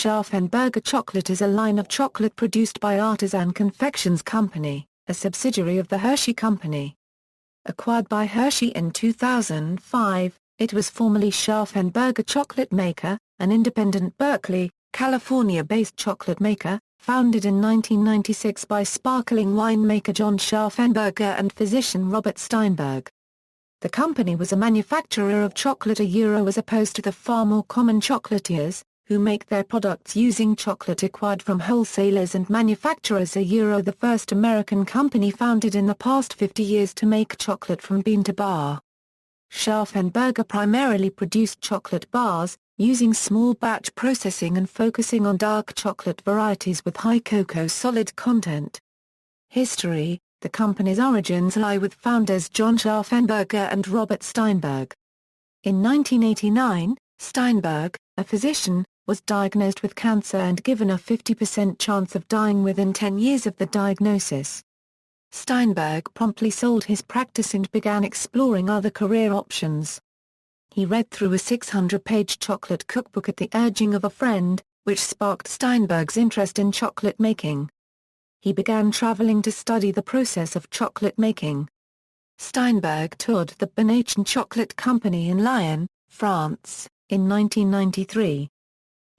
Scharffen Berger Chocolate is a line of chocolate produced by Artisan Confections Company, a subsidiary of the Hershey Company. Acquired by Hershey in 2005, it was formerly Scharffen Berger Chocolate Maker, an independent Berkeley, California-based chocolate maker, founded in 1996 by sparkling winemaker John Scharffenberger and physician Robert Steinberg. The company was a manufacturer of chocolate as opposed to the far more common chocolatiers, who make their products using chocolate acquired from wholesalers and manufacturers. The first American company founded in the past 50 years to make chocolate from bean to bar. Scharffenberger primarily produced chocolate bars, using small batch processing and focusing on dark chocolate varieties with high cocoa solid content. History: the company's origins lie with founders John Scharffenberger and Robert Steinberg. In 1989, Steinberg, a physician, was diagnosed with cancer and given a 50% chance of dying within 10 years of the diagnosis. Steinberg promptly sold his practice and began exploring other career options. He read through a 600-page chocolate cookbook at the urging of a friend, which sparked Steinberg's interest in chocolate making. He began traveling to study the process of chocolate making. Steinberg toured the Berkeley Chocolate Company in Lyon, France, in 1993.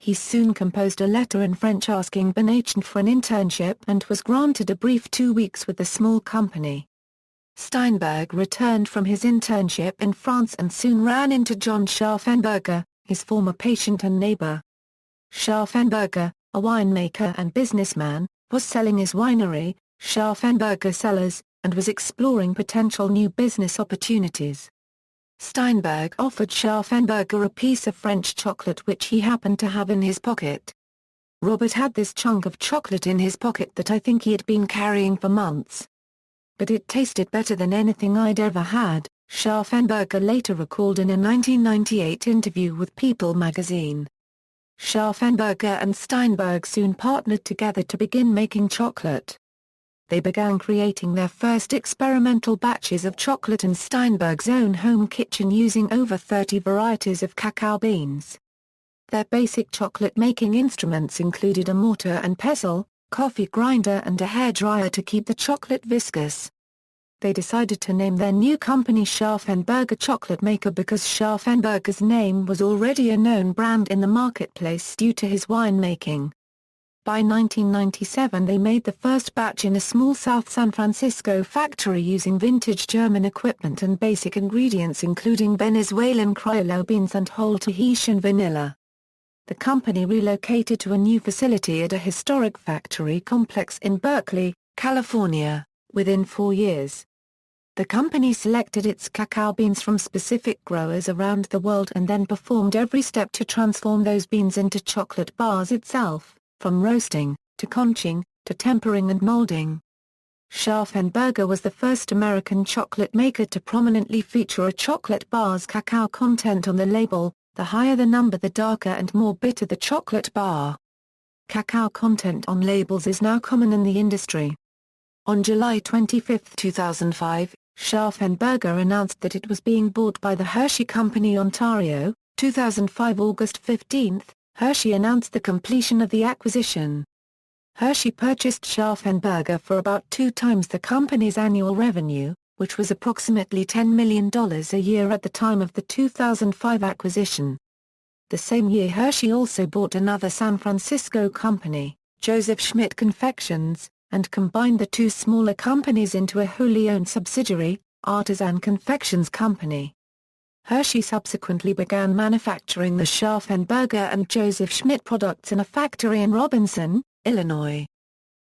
He soon composed a letter in French asking Berkeley for an internship and was granted a brief 2 weeks with the small company. Steinberg returned from his internship in France and soon ran into John Scharffenberger, his former patient and neighbor. Scharffenberger, a winemaker and businessman, was selling his winery, Scharffenberger Cellars, and was exploring potential new business opportunities. Steinberg offered Scharffenberger a piece of French chocolate which he happened to have in his pocket. "Robert had this chunk of chocolate in his pocket that I think he had been carrying for months. But it tasted better than anything I'd ever had," Scharffenberger later recalled in a 1998 interview with People magazine. Scharffenberger and Steinberg soon partnered together to begin making chocolate. They began creating their first experimental batches of chocolate in Steinberg's own home kitchen using over 30 varieties of cacao beans. Their basic chocolate-making instruments included a mortar and pestle, coffee grinder and a hairdryer to keep the chocolate viscous. They decided to name their new company Scharffen Berger Chocolate Maker because Scharffenberger's name was already a known brand in the marketplace due to his winemaking. By 1997 they made the first batch in a small South San Francisco factory using vintage German equipment and basic ingredients including Venezuelan criollo beans and whole Tahitian vanilla. The company relocated to a new facility at a historic factory complex in Berkeley, California, within 4 years. The company selected its cacao beans from specific growers around the world and then performed every step to transform those beans into chocolate bars itself, from roasting, to conching, to tempering and molding. Scharffenberger was the first American chocolate maker to prominently feature a chocolate bar's cacao content on the label. The higher the number the darker and more bitter the chocolate bar. Cacao content on labels is now common in the industry. On July 25, 2005, Scharffenberger announced that it was being bought by the Hershey Company Ontario. 2005 August 15, Hershey announced the completion of the acquisition. Hershey purchased Scharffenberger for about 2 times the company's annual revenue, which was approximately $10 million a year at the time of the 2005 acquisition. The same year Hershey also bought another San Francisco company, Joseph Schmidt Confections, and combined the 2 smaller companies into a wholly owned subsidiary, Artisan Confections Company. Hershey subsequently began manufacturing the Scharffenberger and Joseph Schmidt products in a factory in Robinson, Illinois.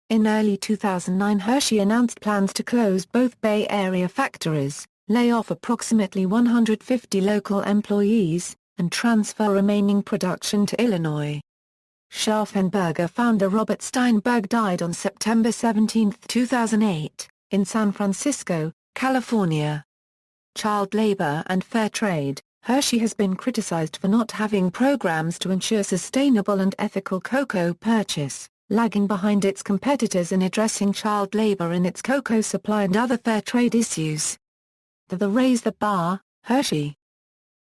In early 2009 Hershey announced plans to close both Bay Area factories, lay off approximately 150 local employees, and transfer remaining production to Illinois. Scharffenberger founder Robert Steinberg died on September 17, 2008, in San Francisco, California. Child labor and fair trade. Hershey has been criticized for not having programs to ensure sustainable and ethical cocoa purchase, lagging behind its competitors in addressing child labor in its cocoa supply and other fair trade issues. The Raise the Bar, Hershey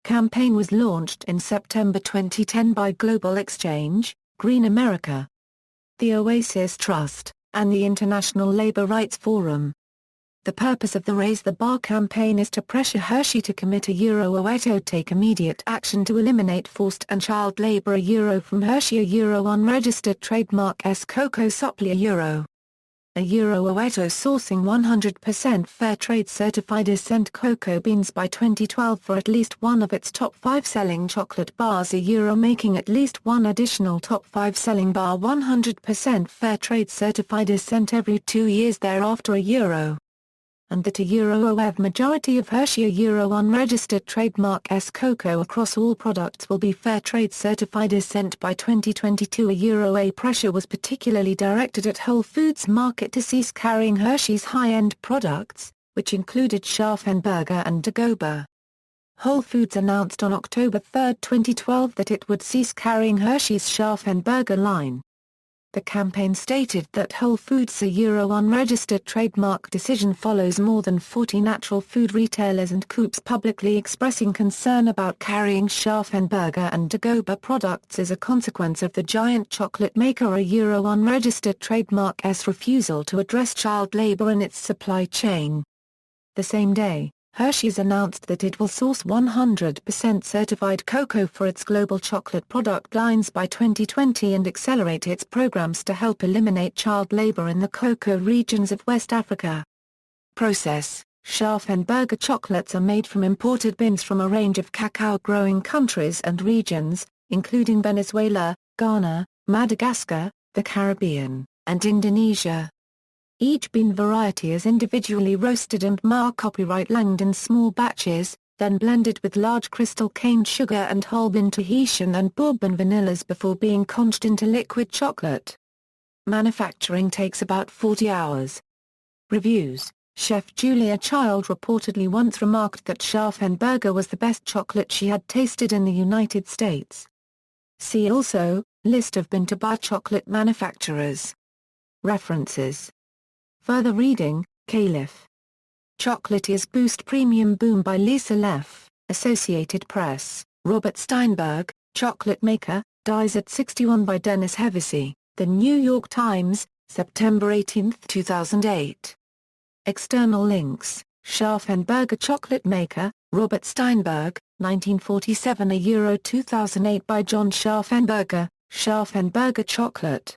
campaign was launched in September 2010 by Global Exchange, Green America, the Oasis Trust, and the International Labour Rights Forum. The purpose of the Raise the Bar campaign is to pressure Hershey to commit to take immediate action to eliminate forced and child labour from Hershey unregistered trademark S cocoa supply Oeto sourcing 100% fair trade certified Ascent cocoa beans by 2012 for at least one of its top 5 selling chocolate bars making at least one additional top 5 selling bar 100% fair trade certified Ascent every 2 years thereafter and that a majority of Hershey unregistered trademark S cocoa across all products will be fair trade certified Ascent by 2022. A pressure was particularly directed at Whole Foods Market to cease carrying Hershey's high-end products, which included Scharffenberger and Dagoba. Whole Foods announced on October 3, 2012 that it would cease carrying Hershey's Scharffenberger line. The campaign stated that Whole Foods' unregistered trademark decision follows more than 40 natural food retailers and Coops publicly expressing concern about carrying Scharffenberger and Dagoba products as a consequence of the giant chocolate maker unregistered trademark S refusal to address child labor in its supply chain. The same day, Hershey's announced that it will source 100% certified cocoa for its global chocolate product lines by 2020 and accelerate its programs to help eliminate child labor in the cocoa regions of West Africa. Process: Scharffenberger chocolates are made from imported beans from a range of cacao-growing countries and regions, including Venezuela, Ghana, Madagascar, the Caribbean, and Indonesia. Each bean variety is individually roasted and copyright langed in small batches, then blended with large crystal cane sugar and whole bean Tahitian and bourbon vanillas before being conched into liquid chocolate. Manufacturing takes about 40 hours. Reviews: Chef Julia Child reportedly once remarked that Scharffenberger was the best chocolate she had tasted in the United States. See also, List of bean-to-bar chocolate manufacturers. References. Further reading, Caliph. Chocolatiers Boost Premium Boom by Lisa Leff, Associated Press, Robert Steinberg, Chocolate Maker, Dies at 61 by Dennis Hevesy, The New York Times, September 18, 2008. External links, Scharffenberger Chocolate Maker, Robert Steinberg, 1947 2008 by John Scharffenberger, Scharffenberger Chocolate.